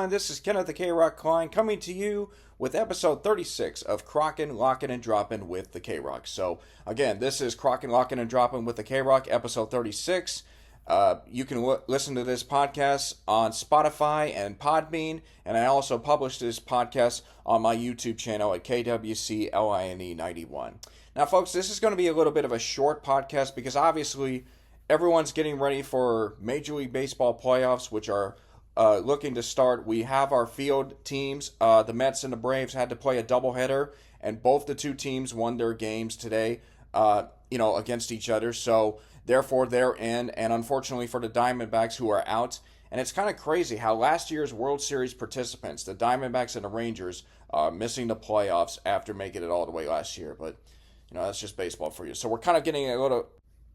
everyone. This is Kenneth the K-Rock Klein coming to you with episode 36 of Krocking, Locking, and Dropping with the K-Rock. So, again, this is Krocking, Locking, and Dropping with the K-Rock, episode 36. You can listen to this podcast on Spotify and Podbean, and I also publish this podcast on my YouTube channel at KWCLINE91. Now, folks, this is going to be a little bit of a short podcast because obviously everyone's getting ready for Major League Baseball playoffs, which are looking to start. We have our field teams. The Mets and the Braves had to play a doubleheader, and both the two teams won their games today, against each other. So, therefore, they're in. And unfortunately for the Diamondbacks, who are out. And it's kind of crazy how last year's World Series participants, the Diamondbacks and the Rangers, are missing the playoffs after making it all the way last year. But, that's just baseball for you. So we're kind of getting a little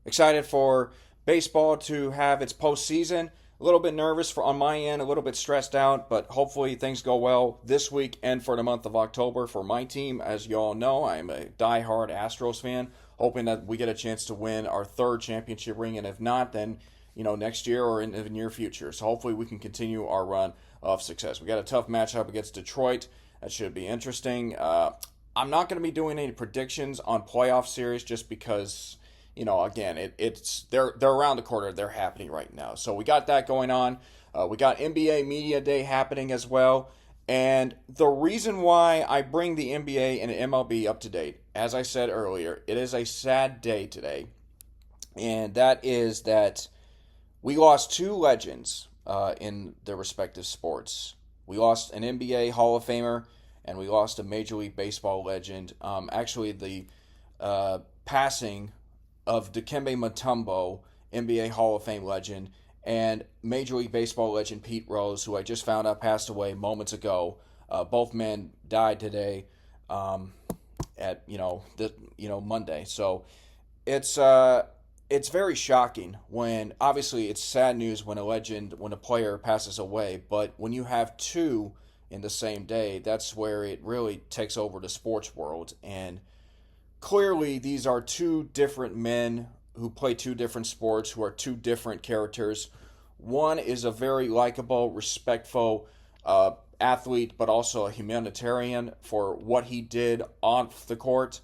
excited for baseball to have its postseason. A little bit nervous on my end, a little bit stressed out, but hopefully things go well this week and for the month of October for my team. As you all know, I'm a diehard Astros fan, hoping that we get a chance to win our third championship ring, and if not, then next year or in the near future. So hopefully we can continue our run of success. We got a tough matchup against Detroit. That should be interesting. I'm not going to be doing any predictions on playoff series just because, again, they're around the corner. They're happening right now. So we got that going on. We got NBA Media Day happening as well. And the reason why I bring the NBA and MLB up to date, as I said earlier, it is a sad day today. And that is that we lost two legends in their respective sports. We lost an NBA Hall of Famer, and we lost a Major League Baseball legend. Actually, the passing of Dikembe Mutumbo, NBA Hall of Fame legend, and Major League Baseball legend Pete Rose, who I just found out passed away moments ago. Both men died today at Monday. So it's very shocking when, obviously, it's sad news when a player passes away, but when you have two in the same day, that's where it really takes over the sports world. And clearly, these are two different men who play two different sports, who are two different characters. One is a very likable, respectful athlete, but also a humanitarian for what he did off the court.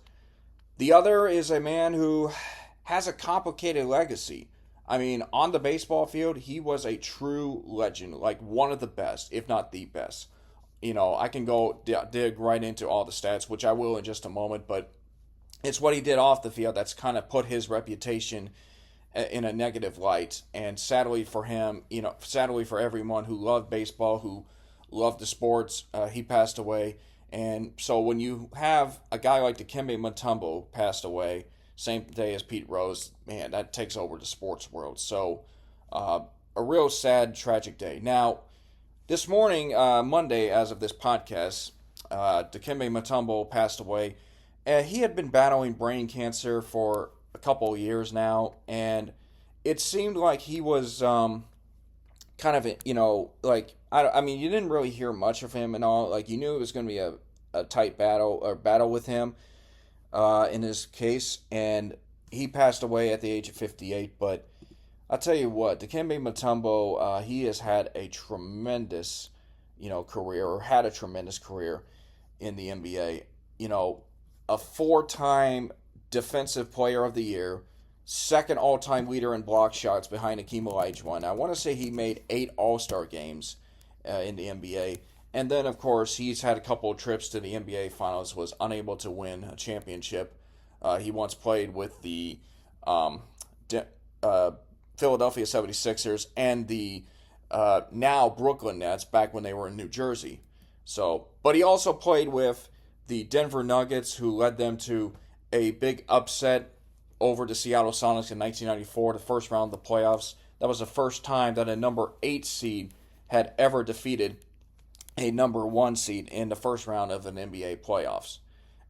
The other is a man who has a complicated legacy. I mean, on the baseball field, he was a true legend, like one of the best, if not the best. I can go dig right into all the stats, which I will in just a moment, but it's what he did off the field that's kind of put his reputation in a negative light. And sadly for him, sadly for everyone who loved baseball, who loved the sports, he passed away. And so when you have a guy like Dikembe Mutombo passed away, same day as Pete Rose, man, that takes over the sports world. So a real sad, tragic day. Now, this morning, Monday, as of this podcast, Dikembe Mutombo passed away. He had been battling brain cancer for a couple of years now, and it seemed like he was kind of, you didn't really hear much of him and all. Like, you knew it was going to be a tight battle with him in his case, and he passed away at the age of 58, but I'll tell you what, Dikembe Mutombo, he has had a tremendous, career, or had a tremendous career in the NBA. A four-time Defensive Player of the Year, second all-time leader in block shots behind Hakeem Olajuwon. I want to say he made 8 All-Star games in the NBA. And then, of course, he's had a couple of trips to the NBA Finals, was unable to win a championship. He once played with the Philadelphia 76ers and the now Brooklyn Nets back when they were in New Jersey. But he also played with the Denver Nuggets, who led them to a big upset over the Seattle Sonics in 1994, the first round of the playoffs. That was the first time that a number 8 seed had ever defeated a number 1 seed in the first round of an NBA playoffs.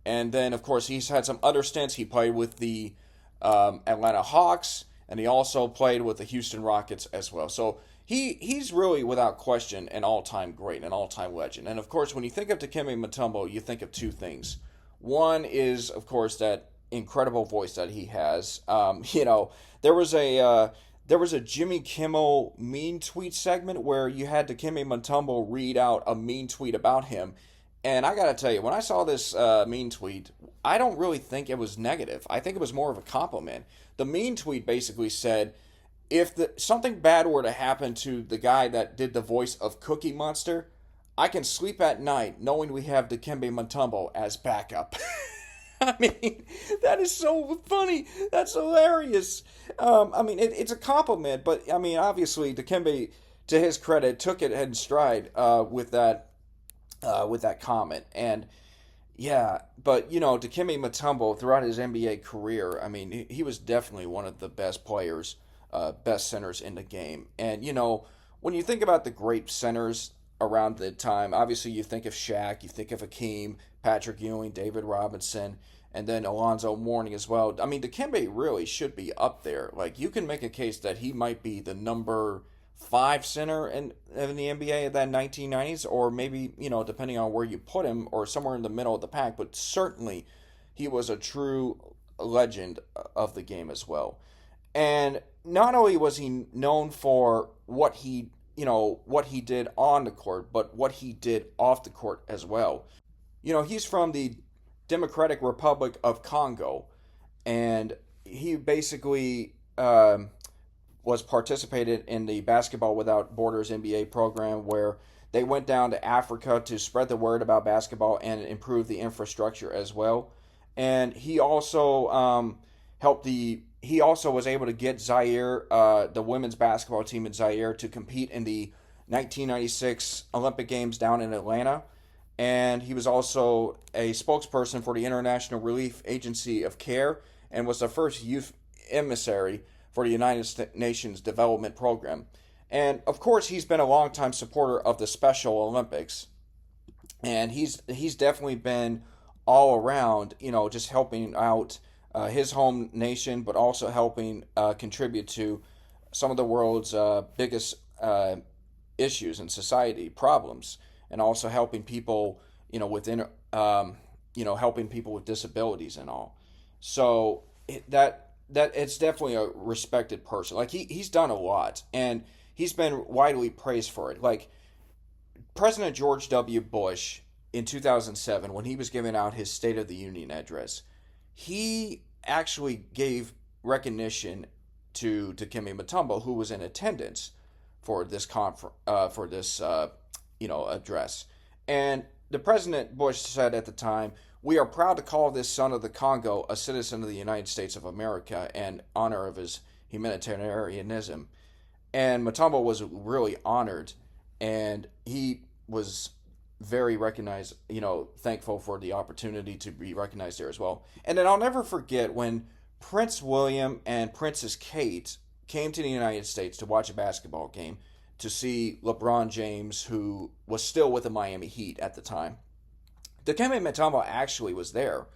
And then, of course, he's had some other stints. He played with the Atlanta Hawks, and he also played with the Houston Rockets as well. So he's really, without question, an all-time great, an all-time legend. And, of course, when you think of Dikembe Mutombo, you think of two things. One is, of course, that incredible voice that he has. There was a there was a Jimmy Kimmel mean tweet segment where you had Dikembe Mutombo read out a mean tweet about him. And I gotta tell you, when I saw this mean tweet, I don't really think it was negative. I think it was more of a compliment. The mean tweet basically said, if something bad were to happen to the guy that did the voice of Cookie Monster, I can sleep at night knowing we have Dikembe Mutombo as backup. I mean, that is so funny. That's hilarious. I mean, it's a compliment, but I mean, obviously, Dikembe, to his credit, took it in stride with that comment. And yeah, but Dikembe Mutombo throughout his NBA career, I mean, he was definitely one of the best players, best centers in the game. And when you think about the great centers around the time, obviously you think of Shaq, you think of Hakeem, Patrick Ewing, David Robinson, and then Alonzo Mourning as well. I mean, Dikembe really should be up there. Like, you can make a case that he might be the number five center in the NBA of that 1990s, or maybe, depending on where you put him, or somewhere in the middle of the pack, but certainly he was a true legend of the game as well. And not only was he known for what he did on the court, but what he did off the court as well. He's from the Democratic Republic of Congo, and he basically was participated in the Basketball Without Borders NBA program, where they went down to Africa to spread the word about basketball and improve the infrastructure as well. And he also he also was able to get Zaire, the women's basketball team in Zaire, to compete in the 1996 Olympic Games down in Atlanta. And he was also a spokesperson for the International Relief Agency of Care, and was the first youth emissary for the United Nations Development Program. And of course, he's been a longtime supporter of the Special Olympics, and he's definitely been all around, just helping out his home nation, but also helping contribute to some of the world's biggest issues and society problems, and also helping people, helping people with disabilities and all. So that it's definitely a respected person. Like, he's done a lot, and he's been widely praised for it. Like, President George W. Bush in 2007, when he was giving out his State of the Union address, he actually gave recognition to Dikembe Mutombo, who was in attendance for this address. And the President Bush said at the time, "We are proud to call this son of the Congo a citizen of the United States of America in honor of his humanitarianism." And Mutombo was really honored, and he was very recognized, thankful for the opportunity to be recognized there as well. And then I'll never forget when Prince William and Princess Kate came to the United States to watch a basketball game to see LeBron James, who was still with the Miami Heat at the time. Dikembe Mutombo actually was there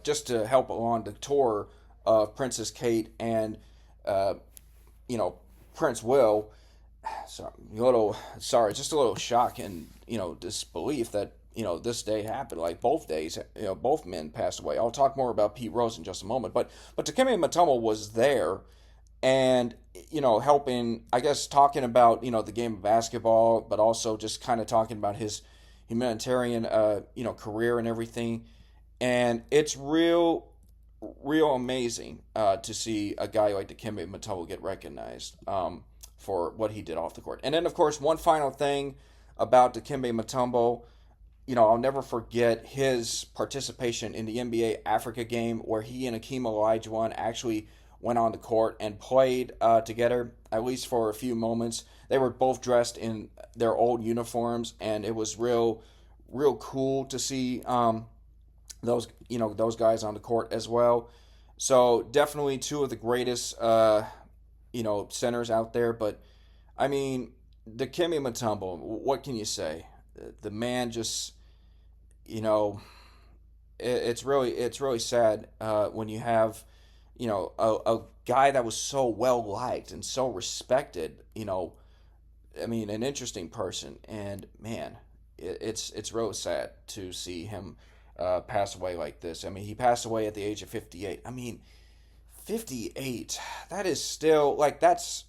just to help along the tour of Princess Kate and, Prince Will. So, just a little shock and, disbelief that, this day happened. Like, both days, both men passed away. I'll talk more about Pete Rose in just a moment. But Dikembe Mutombo was there and, helping, I guess, talking about, the game of basketball, but also just kind of talking about his humanitarian, career and everything. And it's real amazing to see a guy like Dikembe Mutombo get recognized for what he did off the court. And then, of course, one final thing about Dikembe Mutombo, I'll never forget his participation in the NBA Africa game, where he and Hakeem Olajuwon actually went on the court and played together, at least for a few moments. They were both dressed in their old uniforms, and it was real cool to see those guys on the court as well. So definitely two of the greatest centers out there. But I mean, Dikembe Mutombo, what can you say? The man just, it's really sad when you have, a guy that was so well liked and so respected, an interesting person. And man, it's really sad to see him pass away like this. I mean, he passed away at the age of 58. I mean, 58. That is still like that's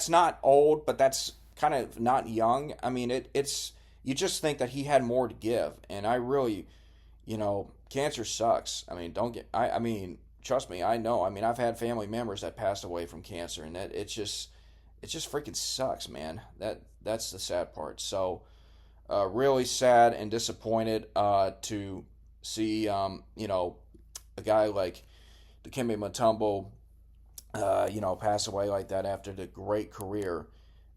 not old, but that's kind of not young. I mean, it's you just think that he had more to give, and I really, cancer sucks. I mean, don't get I mean, trust me, I know. I mean, I've had family members that passed away from cancer, and it just freaking sucks, man. That's the sad part. So, really sad and disappointed to see a guy like Dikembe Mutumbo pass away like that after the great career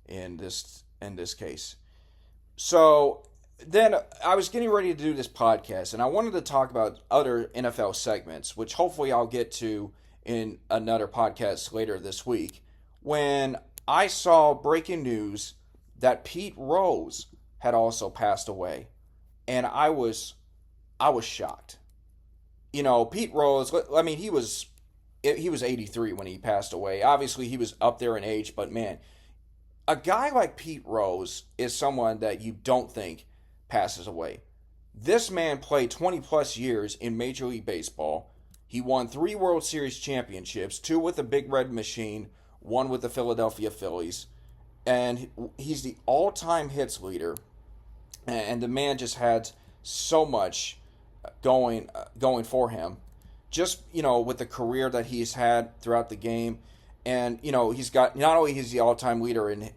in this case. So then I was getting ready to do this podcast, and I wanted to talk about other NFL segments, which hopefully I'll get to in another podcast later this week. When I saw breaking news that Pete Rose had also passed away, and I was shocked. Pete Rose. I mean, he was 83 when he passed away. Obviously, he was up there in age, but man, a guy like Pete Rose is someone that you don't think passes away. This man played 20 plus years in Major League Baseball. He won 3 World Series championships, 2 with the Big Red Machine, 1 with the Philadelphia Phillies, and he's the all-time hits leader. And the man just had so much going for him. Just with the career that he's had throughout the game, and he's got not only he's the all-time leader in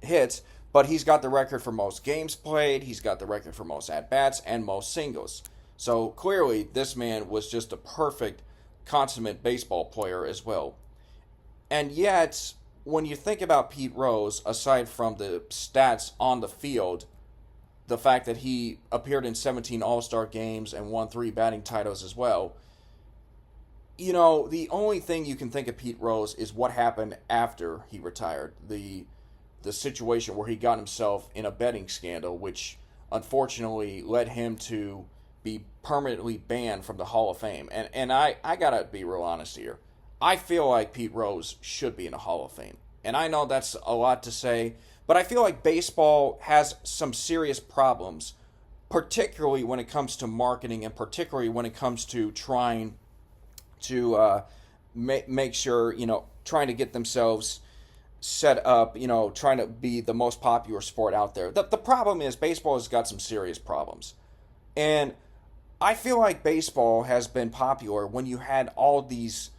hits, but he's got the record for most games played. He's got the record for most at-bats and most singles. So clearly, this man was just a perfect, consummate baseball player as well. And yet, when you think about Pete Rose, aside from the stats on the field, the fact that he appeared in 17 All-Star games and won 3 batting titles as well, the only thing you can think of Pete Rose is what happened after he retired. The situation where he got himself in a betting scandal, which unfortunately led him to be permanently banned from the Hall of Fame. And I gotta be real honest here. I feel like Pete Rose should be in the Hall of Fame. And I know that's a lot to say, but I feel like baseball has some serious problems, particularly when it comes to marketing and particularly when it comes to trying to make sure, trying to get themselves set up, trying to be the most popular sport out there. The problem is baseball has got some serious problems. And I feel like baseball has been popular when you had all these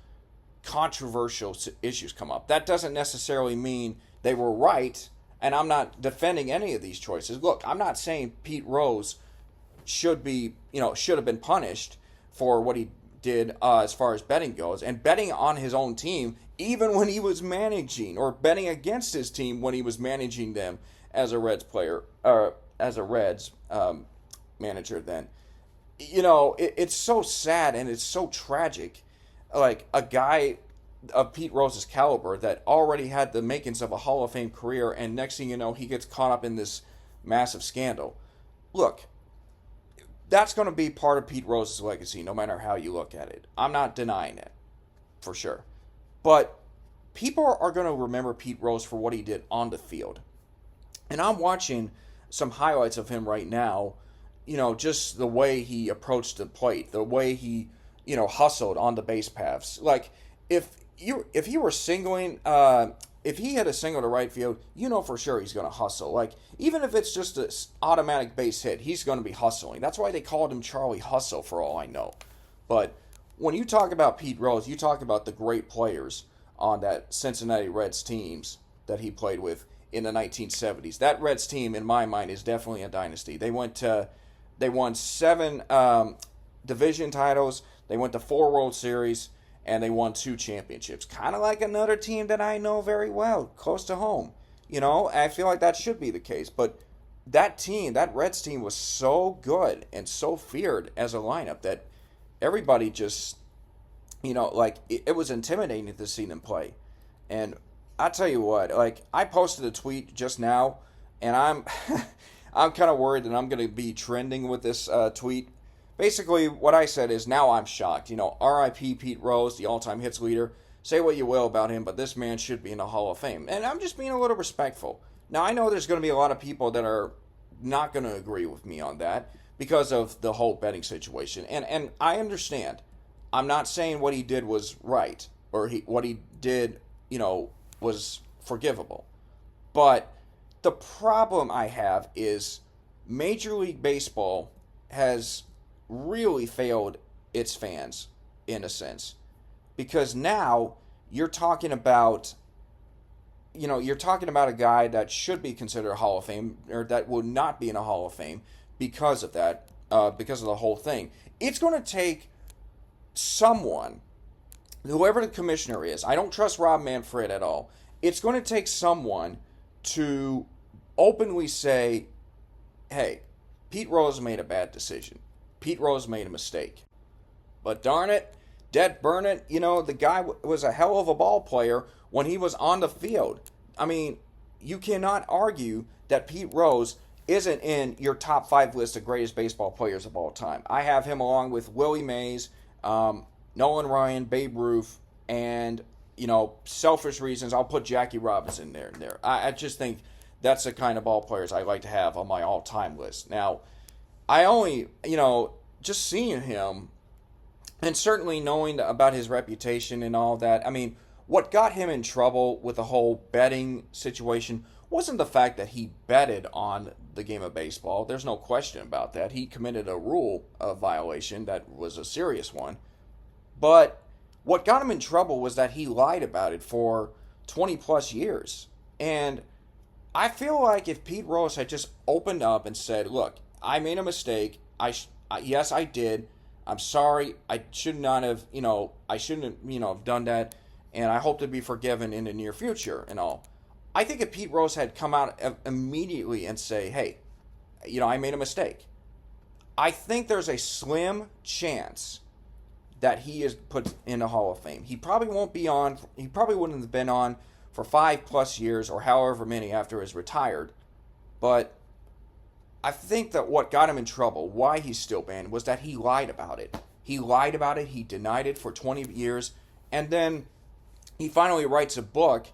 controversial issues come up. That doesn't necessarily mean they were right, and I'm not defending any of these choices. Look, I'm not saying Pete Rose should have been punished for what he did as far as betting goes, and betting on his own team even when he was managing, or betting against his team when he was managing them as a Reds player, or as a Reds manager then. It's so sad and it's so tragic. Like, a guy of Pete Rose's caliber that already had the makings of a Hall of Fame career, and next thing you know, he gets caught up in this massive scandal. Look, that's going to be part of Pete Rose's legacy, no matter how you look at it. I'm not denying it, for sure. But people are going to remember Pete Rose for what he did on the field. And I'm watching some highlights of him right now, just the way he approached the plate, the way he, hustled on the base paths. Like, if he were singling, if he had a single to right field, for sure he's going to hustle. Like, even if it's just an automatic base hit, he's going to be hustling. That's why they called him Charlie Hustle, for all I know. But when you talk about Pete Rose, you talk about the great players on that Cincinnati Reds teams that he played with in the 1970s. That Reds team, in my mind, is definitely a dynasty. They won 7 division titles. They went to 4 World Series, and they won 2 championships. Kind of like another team that I know very well, close to home. I feel like that should be the case. But that team, that Reds team, was so good and so feared as a lineup that everybody just, it was intimidating to see them play. And I tell you what, I posted a tweet just now, and I'm I'm kind of worried that I'm going to be trending with this tweet. Basically, what I said is, now I'm shocked. R.I.P. Pete Rose, the all-time hits leader. Say what you will about him, but this man should be in the Hall of Fame. And I'm just being a little respectful. Now, I know there's going to be a lot of people that are not going to agree with me on that because of the whole betting situation. And I understand. I'm not saying what he did was right. or what he did, was forgivable. But the problem I have is Major League Baseball has really failed its fans in a sense, because now you're talking about you're talking about a guy that should be considered a Hall of Fame, or that will not be in a Hall of Fame because of that, because of the whole thing. It's going to take someone, whoever the commissioner is. I don't trust Rob Manfred at all. It's going to take someone to openly say, hey, Pete Rose made a bad decision. Pete Rose made a mistake. But darn it, dead burn it, the guy was a hell of a ball player when he was on the field. I mean, you cannot argue that Pete Rose isn't in your top 5 list of greatest baseball players of all time. I have him along with Willie Mays, Nolan Ryan, Babe Ruth, and, selfish reasons, I'll put Jackie Robinson there. I just think that's the kind of ball players I like to have on my all-time list. Now, I only, just seeing him, and certainly knowing about his reputation and all that, I mean, what got him in trouble with the whole betting situation wasn't the fact that he betted on the game of baseball. There's no question about that. He committed a rule violation that was a serious one. But what got him in trouble was that he lied about it for 20 plus years. And I feel like if Pete Rose had just opened up and said, look, I made a mistake. Yes, I did. I'm sorry. I should not have, I shouldn't have, have done that. And I hope to be forgiven in the near future and all. I think if Pete Rose had come out immediately and say, hey, I made a mistake, I think there's a slim chance that he is put in the Hall of Fame. He probably won't be on, he probably wouldn't have been on for 5+ years or however many after he's retired. But I think that what got him in trouble, why he's still banned, was that he lied about it. He lied about it, he denied it for 20 years, and then he finally writes a book,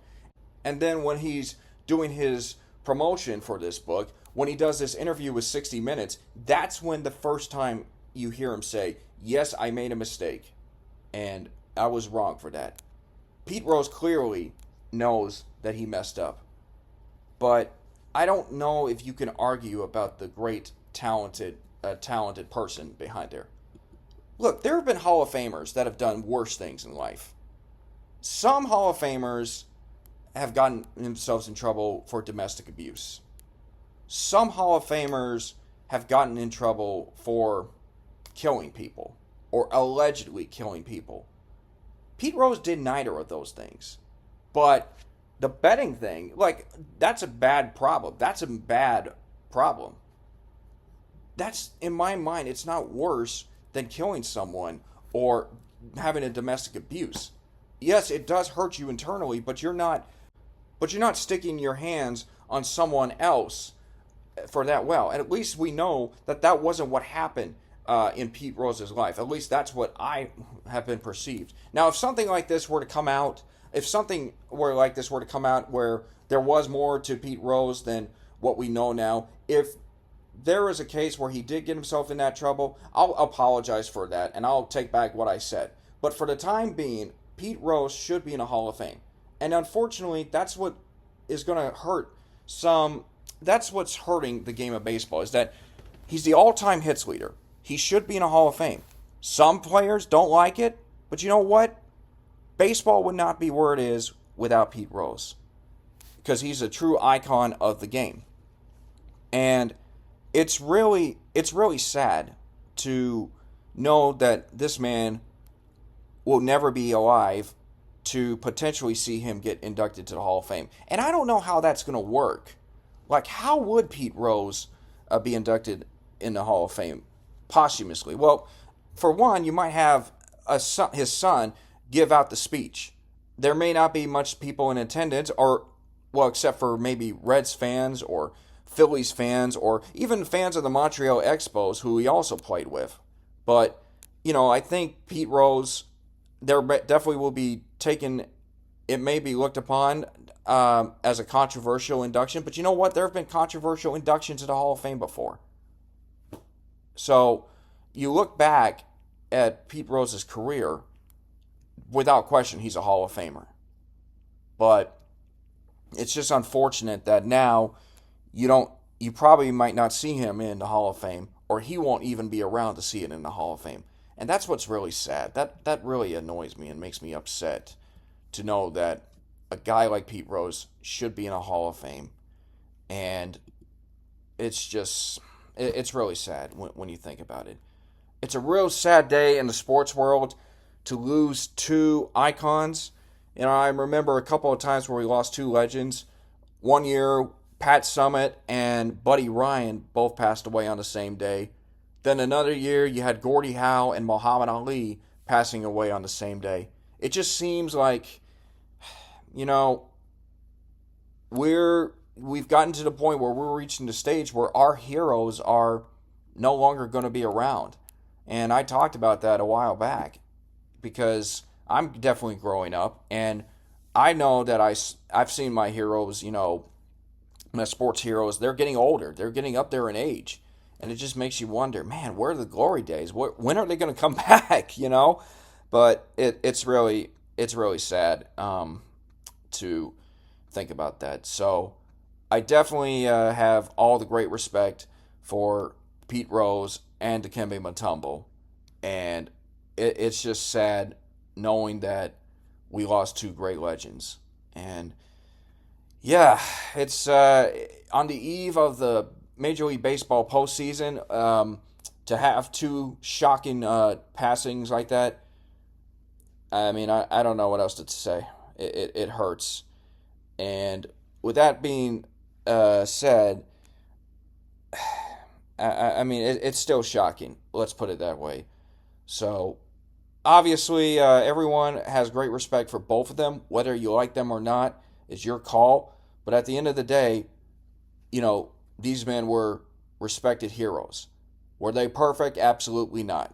and then when he's doing his promotion for this book, when he does this interview with 60 Minutes, that's when the first time you hear him say, yes, I made a mistake, and I was wrong for that. Pete Rose clearly knows that he messed up, but I don't know if you can argue about the great, talented person behind there. Look, there have been Hall of Famers that have done worse things in life. Some Hall of Famers have gotten themselves in trouble for domestic abuse. Some Hall of Famers have gotten in trouble for killing people or allegedly killing people. Pete Rose did neither of those things. But the betting thing, that's a bad problem. That's a bad problem. That's, in my mind, it's not worse than killing someone or having a domestic abuse. Yes, it does hurt you internally, but you're not sticking your hands on someone else for that. Well, and at least we know that wasn't what happened in Pete Rose's life. At least that's what I have been perceived. Now, if something like this were to come out, where there was more to Pete Rose than what we know now, if there is a case where he did get himself in that trouble, I'll apologize for that, and I'll take back what I said. But for the time being, Pete Rose should be in a Hall of Fame. And unfortunately, that's what is going to hurt that's what's hurting the game of baseball, is that he's the all-time hits leader. He should be in a Hall of Fame. Some players don't like it, but you know what? Baseball would not be where it is without Pete Rose, because he's a true icon of the game. And it's really sad to know that this man will never be alive to potentially see him get inducted to the Hall of Fame. And I don't know how that's going to work. How would Pete Rose be inducted in the Hall of Fame posthumously? Well, for one, you might have his son give out the speech. There may not be much people in attendance, except for maybe Reds fans or Phillies fans or even fans of the Montreal Expos, who he also played with. But, I think Pete Rose, there definitely will be taken, it may be looked upon as a controversial induction, but you know what? There have been controversial inductions to the Hall of Fame before. So you look back at Pete Rose's career, without question, he's a Hall of Famer. But it's just unfortunate that now you probably might not see him in the Hall of Fame, or he won't even be around to see it in the Hall of Fame. And that's what's really sad. That really annoys me and makes me upset to know that a guy like Pete Rose should be in a Hall of Fame. And it's really sad when you think about it. It's a real sad day in the sports world to lose two icons. I remember a couple of times where we lost two legends. One year, Pat Summitt and Buddy Ryan both passed away on the same day. Then another year, you had Gordie Howe and Muhammad Ali passing away on the same day. It just seems like, we've gotten to the point where we're reaching the stage where our heroes are no longer going to be around. And I talked about that a while back because I'm definitely growing up, and I know that I've seen my heroes, my sports heroes, they're getting older. They're getting up there in age. And it just makes you wonder, man, where are the glory days? When are they going to come back, But it's really sad to think about that. So I definitely have all the great respect for Pete Rose and Dikembe Mutumbo. And it's just sad knowing that we lost two great legends. And yeah, it's on the eve of the Major League Baseball postseason, to have two shocking passings like that. I mean, I don't know what else to say. It hurts. And with that being said, I mean, it's still shocking. Let's put it that way. So, obviously, everyone has great respect for both of them. Whether you like them or not is your call. But at the end of the day, these men were respected heroes. Were they perfect? Absolutely not.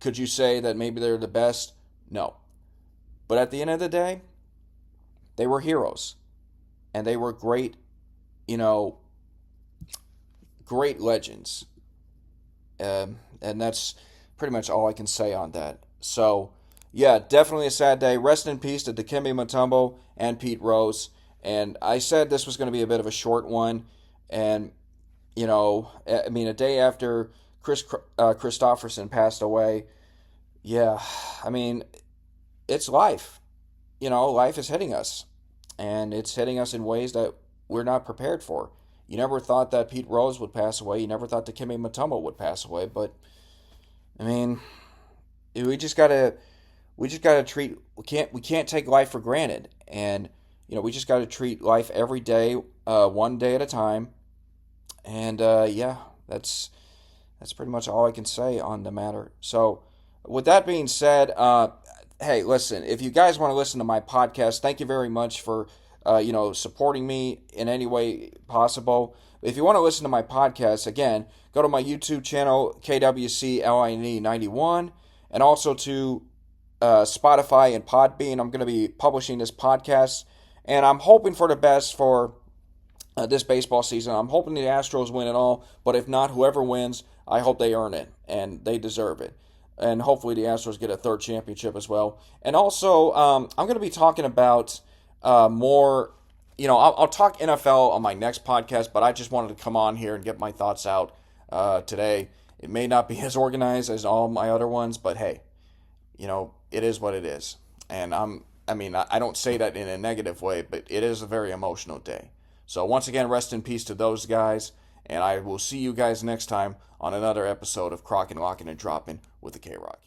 Could you say that maybe they're the best? No. But at the end of the day, they were heroes. And they were great, great legends. And that's pretty much all I can say on that. So, yeah, definitely a sad day. Rest in peace to Dikembe Mutombo and Pete Rose. And I said this was going to be a bit of a short one. And, a day after Chris Christopherson passed away, yeah, I mean, it's life. Life is hitting us. And it's hitting us in ways that we're not prepared for. You never thought that Pete Rose would pass away. You never thought that Dikembe Mutombo would pass away. But, I mean, we just gotta treat, we can't take life for granted. And, we just gotta treat life every day, one day at a time. And yeah, that's pretty much all I can say on the matter. So, with that being said, hey, listen, if you guys want to listen to my podcast, thank you very much for supporting me in any way possible. If you want to listen to my podcast, again, go to my YouTube channel, KWCLINE91, and also to Spotify and Podbean. I'm going to be publishing this podcast, and I'm hoping for the best for this baseball season. I'm hoping the Astros win it all, but if not, whoever wins, I hope they earn it, and they deserve it. And hopefully the Astros get a third championship as well. And also, I'm going to be talking about more, I'll talk NFL on my next podcast, but I just wanted to come on here and get my thoughts out today. It may not be as organized as all my other ones, but hey, it is what it is. And I don't say that in a negative way, but it is a very emotional day. So once again, rest in peace to those guys, and I will see you guys next time on another episode of Krocking, Locking, and Dropping with the K-Rock.